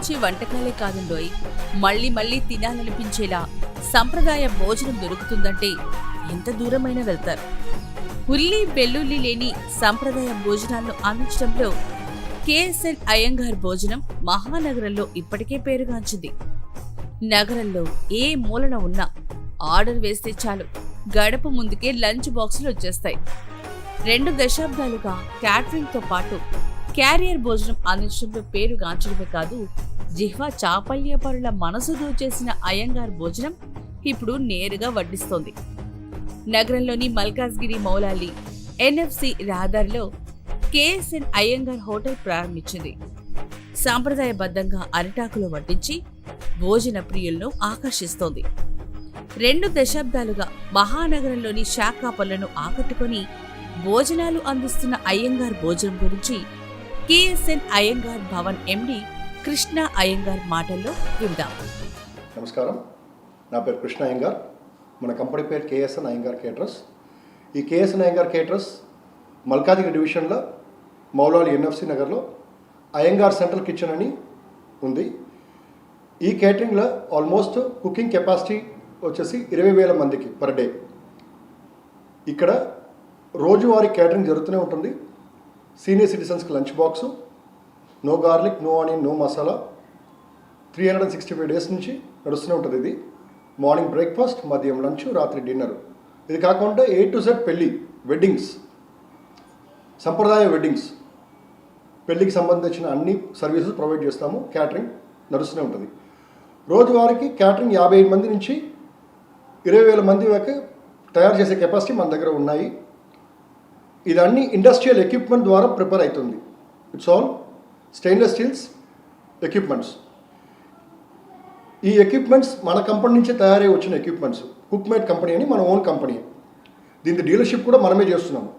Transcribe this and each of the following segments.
రుచి వంటకాలే కాదుండోయ్, మళ్ళీ మళ్ళీ తినాలనిపించేలా సంప్రదాయ భోజనం దొరుకుతుందంటే ఎంత దూరమైనా వెళ్తారు. ఉల్లి వెల్లుల్లి లేని సంప్రదాయ భోజనాలను అందించడంలో కేఎస్ఎన్ అయ్యంగార్ భోజనం మహానగరంలో ఇప్పటికే పేరుగాంచింది. నగరంలో ఏ మూలన ఉన్నా ఆర్డర్ వేస్తే చాలు, గడప ముందుకే లంచ్ బాక్సులు వచ్చేస్తాయి. 2 దశాబ్దాలుగా క్యాటరింగ్తో పాటు క్యారియర్ భోజనం అందించడంలో పేరుగాంచడమే కాదు, జిహ్వా చాపల్యపరుల మనసు దోచేసిన అయ్యంగార్ భోజనం ఇప్పుడు నేరుగా వడ్డిస్తోంది. నగరంలోని మల్కాజ్గిరి మౌలాలి ఎన్ఎఫ్సి రహదారిలో కేఎస్ఎన్ అయ్యంగార్ హోటల్ ప్రారంభించింది. సాంప్రదాయబద్ధంగా అరిటాకులో వడ్డించి భోజన ప్రియులను ఆకర్షిస్తోంది. 2 దశాబ్దాలుగా మహానగరంలోని శాఖా పనులను ఆకట్టుకొని భోజనాలు అందిస్తున్న అయ్యంగార్ భోజనం గురించి కేఎస్ఎన్ అయ్యంగార్ భవన్ ఎండి కృష్ణ అయ్యంగార్ మాటల్లో విందాం. నమస్కారం, నా పేరు కృష్ణ అయ్యంగార్. మన కంపెనీ పేరు కేఎస్ఎన్ అయ్యంగార్ కేటరర్స్. ఈ కేఎస్ఎన్ అయ్యంగార్ కేటరర్స్ మల్కాజ్గిరి డివిజన్లో మౌలాలి ఎన్ఎఫ్సి నగర్లో అయ్యంగార్ సెంట్రల్ కిచెన్ అని ఉంది. ఈ కేటరింగ్లో ఆల్మోస్ట్ కుకింగ్ కెపాసిటీ వచ్చేసి 20,000 మందికి పర్ డే. ఇక్కడ రోజువారీ కేటరింగ్ జరుగుతూనే ఉంటుంది. సీనియర్ సిటిజన్స్కి lunch box, no garlic, no onion, no masala, 365 days నుంచి నడుస్తూనే ఉంటుంది. ఇది మార్నింగ్ బ్రేక్ఫాస్ట్, మధ్యం లంచ్, రాత్రి డిన్నర్. ఇది కాకుండా A to Z పెళ్ళి, వెడ్డింగ్స్, సంప్రదాయ వెడ్డింగ్స్, పెళ్ళికి సంబంధించిన అన్ని సర్వీసెస్ ప్రొవైడ్ చేస్తాము. క్యాటరింగ్ నడుస్తూనే ఉంటుంది. రోజువారికి క్యాటరింగ్ 55 మంది నుంచి 20,000 మంది వరకు తయారు చేసే కెపాసిటీ మన దగ్గర ఉన్నాయి. ఇదన్నీ ఇండస్ట్రియల్ ఎక్విప్మెంట్ ద్వారా ప్రిపేర్ అవుతుంది. It's all stainless steels equipments. ఈ ఎక్విప్మెంట్స్ మన కంపెనీ నుంచే తయారై వచ్చిన ఎక్విప్మెంట్స్. కుక్మేట్ కంపెనీ అని మన ఓన్ కంపెనీ. దీని డీలర్షిప్ కూడా మనమే చేస్తున్నాము.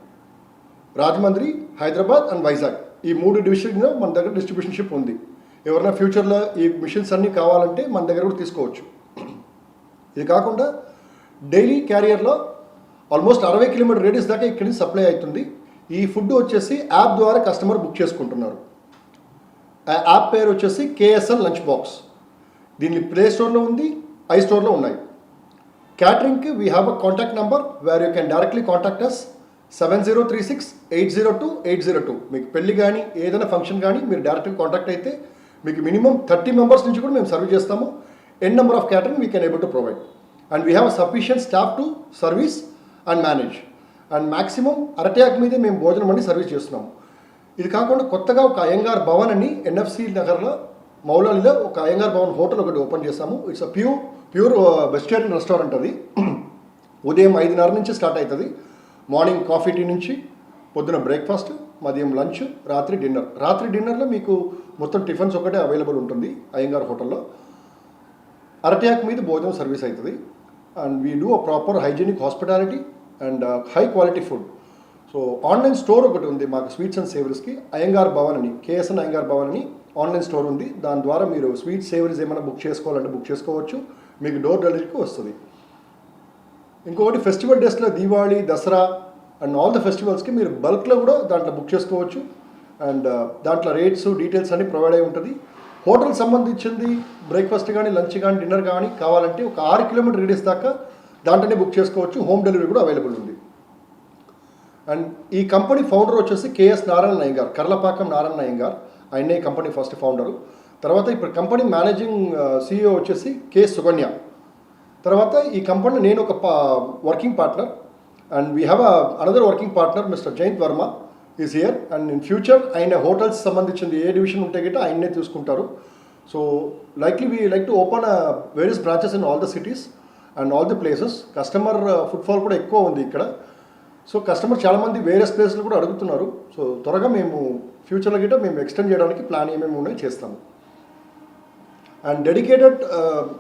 రాజమండ్రి, హైదరాబాద్ అండ్ వైజాగ్, ఈ 3 డివిజన్లో మన దగ్గర డిస్ట్రిబ్యూషన్షిప్ ఉంది. ఎవరైనా ఫ్యూచర్లో ఈ మిషన్స్ అన్నీ కావాలంటే మన దగ్గర కూడా తీసుకోవచ్చు. ఇది కాకుండా డైలీ క్యారియర్లో ఆల్మోస్ట్ 60 కిలోమీటర్ రేడియస్ దాకా ఇక్కడి నుంచి సప్లై అవుతుంది. ఈ ఫుడ్ వచ్చేసి యాప్ ద్వారా కస్టమర్ బుక్ చేసుకుంటున్నారు. ఆ యాప్ పేరు వచ్చేసి కేఎస్ఎన్ లంచ్ బాక్స్. దీన్ని ప్లే స్టోర్లో ఉంది, ఐ స్టోర్లో ఉన్నాయి. క్యాటరింగ్కి we have a contact number where you can directly contact us 7036-802-802. మీకు పెళ్లి కానీ ఏదైనా ఫంక్షన్ కానీ మీరు డైరెక్ట్గా కాంటాక్ట్ అయితే మీకు మినిమం 30 మెంబర్స్ నుంచి కూడా మేము సర్వ్ చేస్తాము. N number of catering we can able to provide. And we have a sufficient staff to service and manage. And maximum అరటాక్ మీదే మేము భోజనం అన్ని సర్వీస్ చేస్తున్నాము. ఇది కాకుండా కొత్తగా ఒక అయ్యంగార్ భవన్ అని ఎన్ఎఫ్సి నగర్లో మౌలాలిలో ఒక అయ్యంగార్ భవన్ హోటల్ ఒకటి ఓపెన్ చేస్తాము. It's a pure vegetarian restaurant. అది ఉదయం 5:30 నుంచి స్టార్ట్ అవుతుంది. మార్నింగ్ కాఫీ టీ నుంచి పొద్దున బ్రేక్ఫాస్ట్, మதிయం లంచ్, రాత్రి డిన్నర్. రాత్రి డిన్నర్లో మీకు మొత్తం టిఫిన్స్ ఒకటే అవైలబుల్ ఉంటుంది అయ్యంగార్ హోటల్లో. అరటాక్ మీద భోజనం సర్వీస్ అవుతుంది. And we do a proper hygienic hospitality and high quality food. So online store ఒకటి ఉంది మాకు స్వీట్స్ అండ్ సేవరీస్కి. అయ్యంగార్ భవన్ అని, కేఎస్ఎన్ అయ్యంగార్ భవన్ అని ఆన్లైన్ స్టోర్ ఉంది. దాని ద్వారా మీరు స్వీట్స్ సేవరీస్ ఏమైనా బుక్ చేసుకోవాలంటే బుక్ చేసుకోవచ్చు. మీకు డోర్ డెలివరీకి వస్తుంది. ఇంకొకటి ఫెస్టివల్ డేస్లో Diwali, Dasara and all the ఫెస్టివల్స్కి మీరు బల్క్లో కూడా దాంట్లో బుక్ చేసుకోవచ్చు. అండ్ దాంట్లో రేట్స్, డీటెయిల్స్ అన్నీ ప్రొవైడ్ అయి ఉంటుంది. హోటల్ సంబంధించింది బ్రేక్ఫాస్ట్ కానీ, లంచ్ కానీ, డిన్నర్ కానీ కావాలంటే ఒక 6 కిలోమీటర్ రేడియస్ దాకా దాంట్లోనే బుక్ చేసుకోవచ్చు. హోమ్ డెలివరీ కూడా అవైలబుల్ ఉంది. అండ్ ఈ కంపెనీ ఫౌండర్ వచ్చేసి కేఎస్ నారాయణ అయ్యంగార్, కర్లపాకం నారాయణ అయ్యంగార్. ఆయనే కంపెనీ ఫస్ట్ ఫౌండరు. తర్వాత ఇప్పుడు కంపెనీ మేనేజింగ్ CEO వచ్చేసి కె సుకన్య. తర్వాత ఈ కంపెనీలో నేను ఒక working partner. And we have another working partner mister Jayant Varma is here. And in future ఆయన హోటల్స్ సంబంధించింది ఏ డివిజన్ ఉంటే గిట్ట ఆయన్నే చూసుకుంటారు. So likely we like to open various branches in all the cities and all the places. Customer footfall కూడా ఎక్కువ ఉంది ఇక్కడ. సో కస్టమర్ చాలామంది వేరియస్ ప్లేస్లు కూడా అడుగుతున్నారు. సో త్వరగా మేము ఫ్యూచర్లో గిట్ట మేము ఎక్స్టెండ్ చేయడానికి ప్లాన్ ఏమేమి ఉన్నాయో చేస్తాము. అండ్ డెడికేటెడ్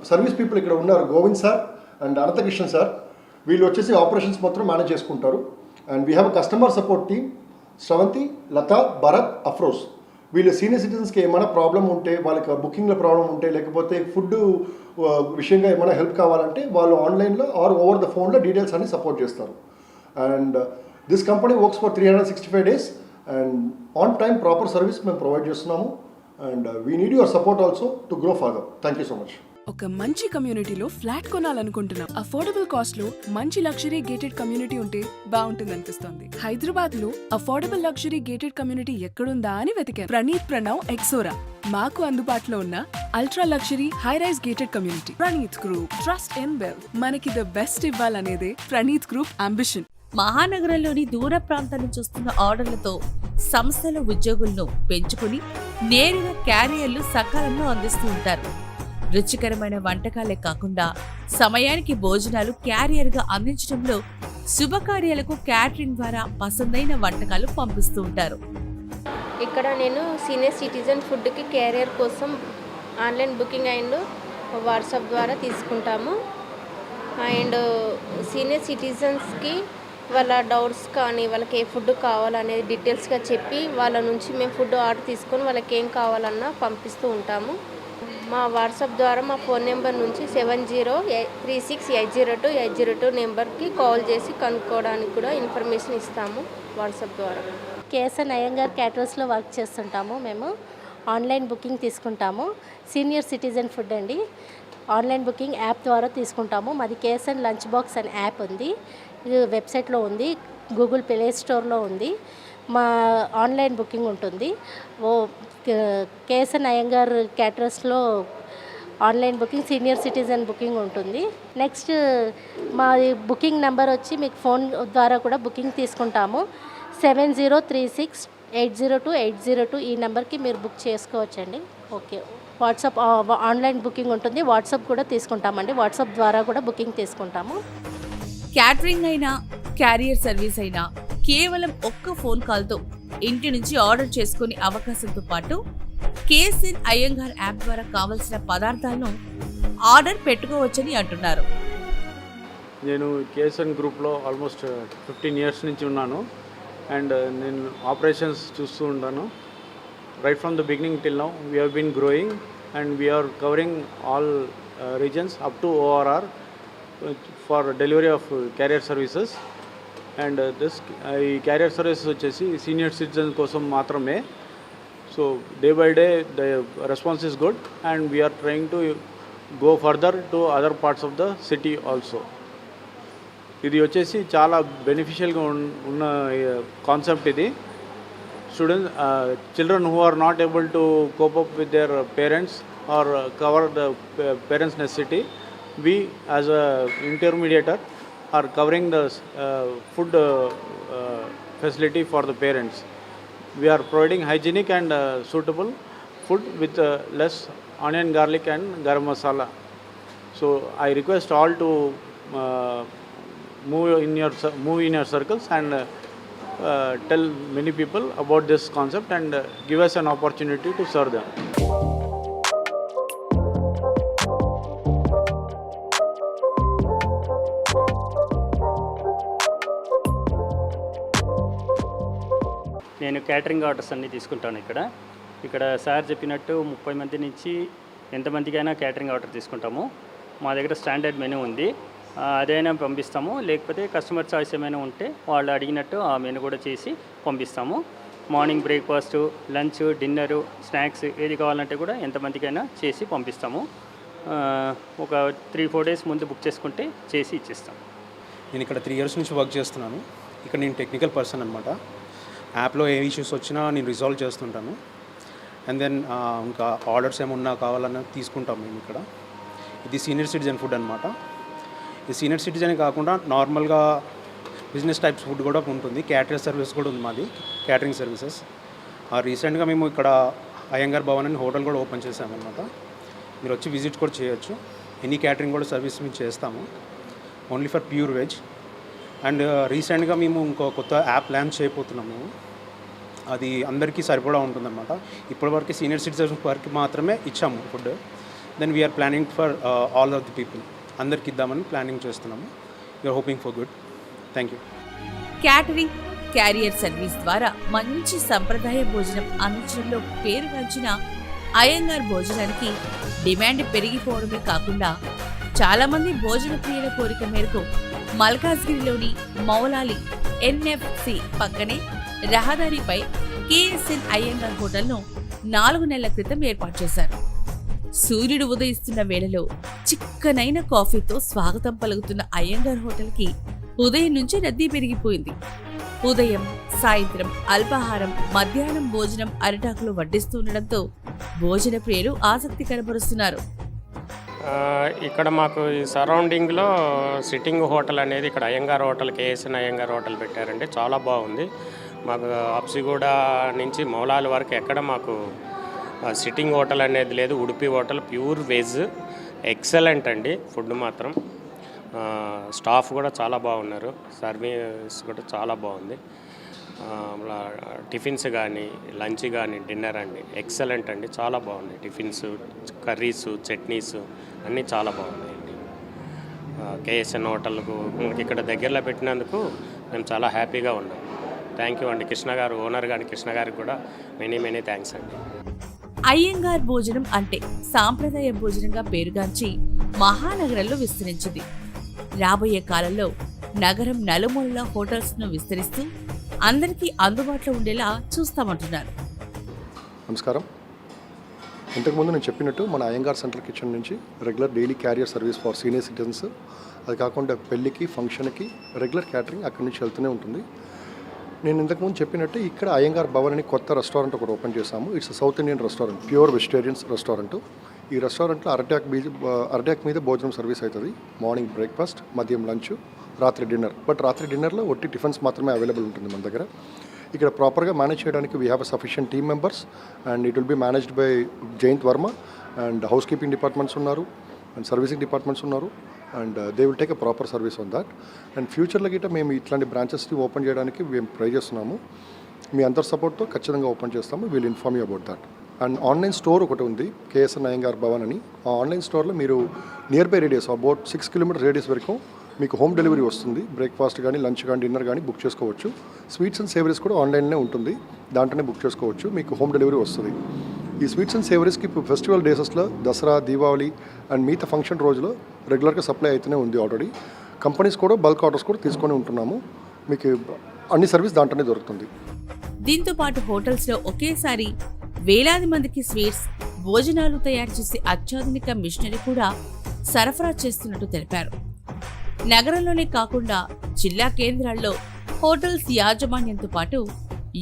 సర్వీస్ పీపుల్ ఇక్కడ ఉన్నారు. Govind sir and Ananthakrishna sir. వీళ్ళు వచ్చేసి ఆపరేషన్స్ మొత్తం మేనేజ్ చేసుకుంటారు. And we have a customer support team Sravanthi, Latha, Bharat, Afroz. వీళ్ళు సీనియర్ సిటిజన్స్కి ఏమైనా ప్రాబ్లం ఉంటే, వాళ్ళకి బుకింగ్లో ప్రాబ్లం ఉంటే, లేకపోతే ఫుడ్ విషయంగా ఏమైనా హెల్ప్ కావాలంటే వాళ్ళు ఆన్లైన్లో ఆర్ ఓవర్ ద ఫోన్లో డీటెయిల్స్ అన్ని సపోర్ట్ చేస్తారు. And this company works for 365 days and on time proper service మేము ప్రొవైడ్ చేస్తున్నాము. and we need your support also to grow further. Thank you so much. ఒక మంచి కమ్యూనిటీలో ఫ్లాట్ కొనాలనుకుంటున్నాం. అఫోర్డబుల్ కాస్ట్ లో మంచి లగ్జరీ గేటెడ్ కమ్యూనిటీ ఉంటే బాగుంటుంది అనిపిస్తోంది. హైదరాబాద్ లో అఫోర్డబుల్ లగ్జరీ గేటెడ్ కమ్యూనిటీ ఎక్కడుందా అని వెతికాను. ప్రణీత్ ప్రణవ్ ఎక్సోరా మాకు అందుబాటులో ఉన్న ultra luxury high rise gated community. Praneeth group, trust in wealth. మనకి ద బెస్ట్ ఇవ్వాలనేదే ప్రణీత్ గ్రూప్ అంబిషన్. మహానగరంలోని దూర ప్రాంతాల నుంచి వస్తున్న ఆర్డర్లతో సంస్థల ఉద్యోగులను పెంచుకుని నేరుగా క్యారియర్లు సకాలంలో అందిస్తూ ఉంటారు. రుచికరమైన వంటకాలే కాకుండా సమయానికి భోజనాలు క్యారియర్గా అందించడంలో శుభకార్యాలకు క్యాటరింగ్ ద్వారా పసందైన వంటకాలు పంపిస్తూ ఉంటారు. ఇక్కడ నేను సీనియర్ సిటిజన్ ఫుడ్కి క్యారియర్ కోసం ఆన్లైన్ బుకింగ్ అండ్ వాట్సాప్ ద్వారా తీసుకుంటాము. అండ్ సీనియర్ సిటిజన్స్కి వాళ్ళ డౌట్స్ కానీ వాళ్ళకి ఏ ఫుడ్ కావాలనేది డీటెయిల్స్గా చెప్పి వాళ్ళ నుంచి మేము ఫుడ్ ఆర్డర్ తీసుకొని వాళ్ళకి ఏం కావాలన్నా పంపిస్తూ ఉంటాము. మా వాట్సాప్ ద్వారా మా ఫోన్ నెంబర్ నుంచి 7036802802 నెంబర్కి కాల్ చేసి కనుక్కోవడానికి కూడా ఇన్ఫర్మేషన్ ఇస్తాము వాట్సాప్ ద్వారా. కేఎస్ఎన్ అయ్యంగార్ క్యాటరర్స్లో వర్క్ చేస్తుంటాము. మేము ఆన్లైన్ బుకింగ్ తీసుకుంటాము. సీనియర్ సిటిజన్ ఫుడ్ అండి. ఆన్లైన్ బుకింగ్ యాప్ ద్వారా తీసుకుంటాము. మాది కేఎస్ఎన్ లంచ్ బాక్స్ అనే యాప్ ఉంది. ఇది వెబ్సైట్లో ఉంది, గూగుల్ ప్లే స్టోర్లో ఉంది. మా ఆన్లైన్ బుకింగ్ ఉంటుంది. కేఎస్ఎన్ అయ్యంగార్ క్యాటరర్స్లో online booking, senior citizen booking ఉంటుంది. నెక్స్ట్ మా బుకింగ్ నెంబర్ వచ్చి మీకు ఫోన్ ద్వారా కూడా బుకింగ్ తీసుకుంటాము. 7036802802 ఈ నెంబర్కి మీరు బుక్ చేసుకోవచ్చండి. ఓకే. వాట్సాప్ ఆన్లైన్ బుకింగ్ ఉంటుంది. వాట్సాప్ కూడా తీసుకుంటామండి. వాట్సాప్ ద్వారా కూడా బుకింగ్ తీసుకుంటాము. క్యాటరింగ్ అయినా క్యారియర్ సర్వీస్ అయినా కేవలం ఒక్క ఫోన్ కాల్తో ఇంటి నుంచి ఆర్డర్ చేసుకునే అవకాశంతో పాటు కేఎస్ఎన్ అయ్యంగార్ యాప్ ద్వారా కావలసిన పదార్థాలను ఆర్డర్ పెట్టుకోవచ్చని అంటున్నారు. నేను కేఎస్ఎన్ గ్రూప్లో ఆల్మోస్ట్ 15 ఇయర్స్ నుంచి ఉన్నాను. అండ్ నేను ఆపరేషన్స్ చూస్తూ ఉంటాను. Right from the beginning till now we have been growing and we are covering all regions up to ORR for delivery of carrier services. And ఈ క్యారియర్ సర్వీసెస్ వచ్చేసి senior citizen కోసం మాత్రమే. So day by day the response is good and we are trying to go further to other parts of the city also. ఇది వచ్చేసి చాలా బెనిఫిషియల్గా ఉన్న concept ఇది. Students, children who are not able to cope up with their parents or cover the parents necessity, we as a intermediator are covering the food facility for the parents. We are providing hygienic and suitable food with less onion, garlic and garam masala. So I request all to move in your circles and tell many people about this concept and give us an opportunity to serve them. నేను catering orders అన్నీ తీసుకుంటాను. ఇక్కడ sir చెప్పినట్టు 30 మంది నుంచి ఎంతమందికైనా catering order తీసుకుంటాము. మా దగ్గర స్టాండర్డ్ మెనూ ఉంది, అదైనా పంపిస్తాము. లేకపోతే కస్టమర్ చాయిస్ ఏమైనా ఉంటే వాళ్ళు అడిగినట్టు ఆ మెనూ కూడా చేసి పంపిస్తాము. Morning breakfast, lunch, dinner, snacks ఏది కావాలంటే కూడా ఎంతమందికైనా చేసి పంపిస్తాము. ఒక 3-4 డేస్ ముందు బుక్ చేసుకుంటే చేసి ఇచ్చేస్తాం. నేను ఇక్కడ 3 ఇయర్స్ నుంచి వర్క్ చేస్తున్నాను. ఇక్కడ నేను టెక్నికల్ పర్సన్ అనమాట. యాప్లో ఏ ఇష్యూస్ వచ్చినా నేను రిజాల్వ్ చేస్తుంటాను. అండ్ దెన్ ఇంకా ఆర్డర్స్ ఏమన్నా కావాలన్నా తీసుకుంటాం మేము ఇక్కడ. ఇది సీనియర్ సిటిజన్ ఫుడ్ అనమాట. ఈ సీనియర్ సిటిజన్ కాకుండా నార్మల్గా బిజినెస్ టైప్స్ ఫుడ్ కూడా ఉంటుంది. క్యాటరింగ్ సర్వీస్ కూడా ఉంది మాది, క్యాటరింగ్ సర్వీసెస్. రీసెంట్గా మేము ఇక్కడ అయ్యంగార్ భవన్ అని హోటల్ కూడా ఓపెన్ చేసామన్నమాట. మీరు వచ్చి విజిట్ కూడా చేయొచ్చు. ఎనీ క్యాటరింగ్ కూడా సర్వీస్ మేము చేస్తాము, only for pure veg. And రీసెంట్గా మేము ఇంకో కొత్త యాప్ లాంచ్ చేయబోతున్నాం మేము. అది అందరికీ సరిపడా ఉంటుందన్నమాట. ఇప్పటివరకు సీనియర్ సిటిజన్స్ వరకు మాత్రమే ఇచ్చాము food. Then we are planning for all of the people, అందరికి ఇద్దామని ప్లానింగ్ చేస్తున్నాము. You are hoping for good. Thank you. Catering, carrier service ద్వారా మంచి సంప్రదాయ భోజనం అందించడంలో పేరుగాంచిన అయ్యంగార్ భోజనానికి డిమాండ్ పెరిగిపోవడమే కాకుండా చాలామంది భోజన ప్రియుల కోరిక మేరకు మల్కాజ్గిరిలోని మౌలాలి NFC పక్కనే రహదారిపై కేఎస్ఎన్ అయ్యంగార్ హోటల్ను 4 నెలల క్రితం ఏర్పాటు చేశారు. సూర్యుడు ఉదయిస్తున్న వేళలో చిక్కనైన కాఫీతో స్వాగతం పలుకుతున్న అయ్యంగార్ హోటల్కి ఉదయం నుంచి రద్దీ పెరిగిపోయింది. ఉదయం, సాయంత్రం, అల్పాహారం, మధ్యాహ్నం భోజనం అరిటాకులు వడ్డిస్తుండటంతో భోజన ప్రియులు ఆసక్తి కనబరుస్తున్నారు. ఇక్కడ మాకు ఈ సరౌండింగ్లో సిట్టింగ్ హోటల్ అనేది ఇక్కడ Iyengar hotel, KSN Iyengar hotel పెట్టారండి. చాలా బాగుంది. మాకు ఆప్సిగూడ నుంచి మౌలాల వరకు ఎక్కడ మాకు సిట్టింగ్ హోటల్ అనేది లేదు. Udupi hotel pure veg, excellent అండి. ఫుడ్ మాత్రం స్టాఫ్ కూడా చాలా బాగున్నారు. సర్వీస్ కూడా చాలా బాగుంది. టిఫిన్స్ కానీ, లంచ్ కానీ, డిన్నర్ అండి ఎక్సలెంట్ అండి. చాలా బాగున్నాయి. టిఫిన్స్, కర్రీస్, చట్నీస్ అన్నీ చాలా బాగున్నాయండి. కేఎస్ఎన్ హోటల్కు ఇక్కడ దగ్గరలో పెట్టినందుకు మేము చాలా హ్యాపీగా ఉన్నాం. థ్యాంక్ యూ అండి. కృష్ణ గారు, ఓనర్ గారి కృష్ణ గారికి కూడా మెనీ థ్యాంక్స్ అండి. అయ్యంగార్ భోజనం అంటే సాంప్రదాయ భోజనంగా పేరుగాంచి మహానగరంలో విస్తరించింది. రాబోయే కాలంలో నగరం నలుమూలల హోటల్స్ను విస్తరిస్తూ అందరికీ అందుబాటులో ఉండేలా చూస్తామంటున్నారు. నమస్కారం. ఇంతకుముందు నేను చెప్పినట్టు మన అయ్యంగార్ సెంట్రల్ కిచెన్ నుంచి regular daily carrier service for senior citizens, అది కాకుండా పెళ్ళికి, ఫంక్షన్కి రెగ్యులర్ క్యాటరింగ్ అక్కడి నుంచి వెళ్తూనే ఉంటుంది. నేను ఇంతకుముందు చెప్పినట్టు ఇక్కడ అయ్యంగార్ భవన్ అని కొత్త రెస్టారెంట్ ఒకటి ఓపెన్ చేశాము. It's south Indian restaurant, pure vegetarians restaurant. ఈ రెస్టారెంట్లో అరటాక్ మీద భోజనం సర్వీస్ అవుతుంది. మార్నింగ్ బ్రేక్ఫాస్ట్, మద్యం లంచ్, రాత్రి డిన్నర్. బట్ రాత్రి డిన్నర్లో ఒట్టి టిఫిన్స్ మాత్రమే అవైలబుల్ ఉంటుంది మన దగ్గర. ఇక్కడ ప్రాపర్గా మేనేజ్ చేయడానికి we have a sufficient team members and it will be managed by Jayant Varma and housekeeping departments ఉన్నారు అండ్ సర్వీసింగ్ డిపార్ట్మెంట్స్ ఉన్నారు and they will take a proper service on that. And ఫ్యూచర్లో గిట్ట మేము ఇట్లాంటి బ్రాంచెస్ని ఓపెన్ చేయడానికి మేము try చేస్తున్నాము. మీ అందరి సపోర్ట్తో ఖచ్చితంగా ఓపెన్ చేస్తాము. Will inform you about that. And online store ఒకటి ఉంది, కేఎస్ఎన్ అయ్యంగార్ భవన్ అని. ఆ ఆన్లైన్ స్టోర్లో మీరు near by radius about 6 kilometres radius వరకు మీకు హోమ్ డెలివరీ వస్తుంది. బ్రేక్ఫాస్ట్ కానీ, లంచ్ కానీ, డిన్నర్ కానీ బుక్ చేసుకోవచ్చు. స్వీట్స్ అండ్ సేవరీస్ కూడా ఆన్లైన్లో ఉంటుంది, దాంట్లోనే బుక్ చేసుకోవచ్చు. మీకు హోమ్ డెలివరీ వస్తుంది. ఈ స్వీట్స్ అండ్ సేవరీస్కి ఇప్పుడు ఫెస్టివల్ డేసెస్లో దసరా, దీపావళి అండ్ మిగతా ఫంక్షన్ రోజులో రెగ్యులర్గా సప్లై అయితేనే ఉంది. ఆల్రెడీ కంపెనీస్ కూడా బల్క్ ఆర్డర్స్ కూడా తీసుకొని ఉంటున్నాము. మీకు అన్ని సర్వీస్ దాంట్లోనే దొరుకుతుంది. దీంతో పాటు హోటల్స్లో ఒకేసారి వేలాది మందికి స్వీట్స్, భోజనాలు తయారు చేసే అత్యాధునిక మిషనరీ కూడా సరఫరా చేస్తున్నట్టు తెలిపారు. నగరంలోనే కాకుండా జిల్లా కేంద్రాల్లో హోటల్స్ యాజమాన్యంతో పాటు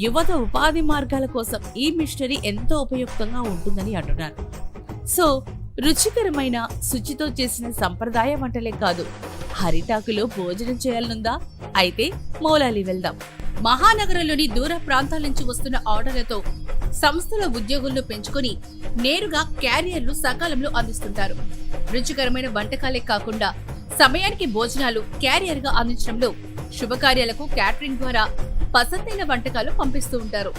యువత ఉపాధి మార్గాల కోసం ఈ మిషనరీ ఎంతో ఉపయుక్తంగా ఉంటుందని అంటున్నారు. సో రుచికరమైన, శుచితో చేసిన సంప్రదాయ వంటలే కాదు, హరిటాకులో భోజనం చేయాలనుందా? అయితే మౌలాలి వెళ్దాం. మహానగరంలోని దూర ప్రాంతాల నుంచి వస్తున్న ఆర్డర్లతో సంస్థల ఉద్యోగులను పెంచుకొని నేరుగా క్యారియర్లు సకాలంలో అందిస్తుంటారు. రుచికరమైన వంటకాలే కాకుండా సమయానికి భోజనాలు క్యారియర్గా అందించడంలో శుభకార్యాలకు క్యాటరింగ్ ద్వారా పసందైన వంటకాలు పంపిస్తూ ఉంటారు.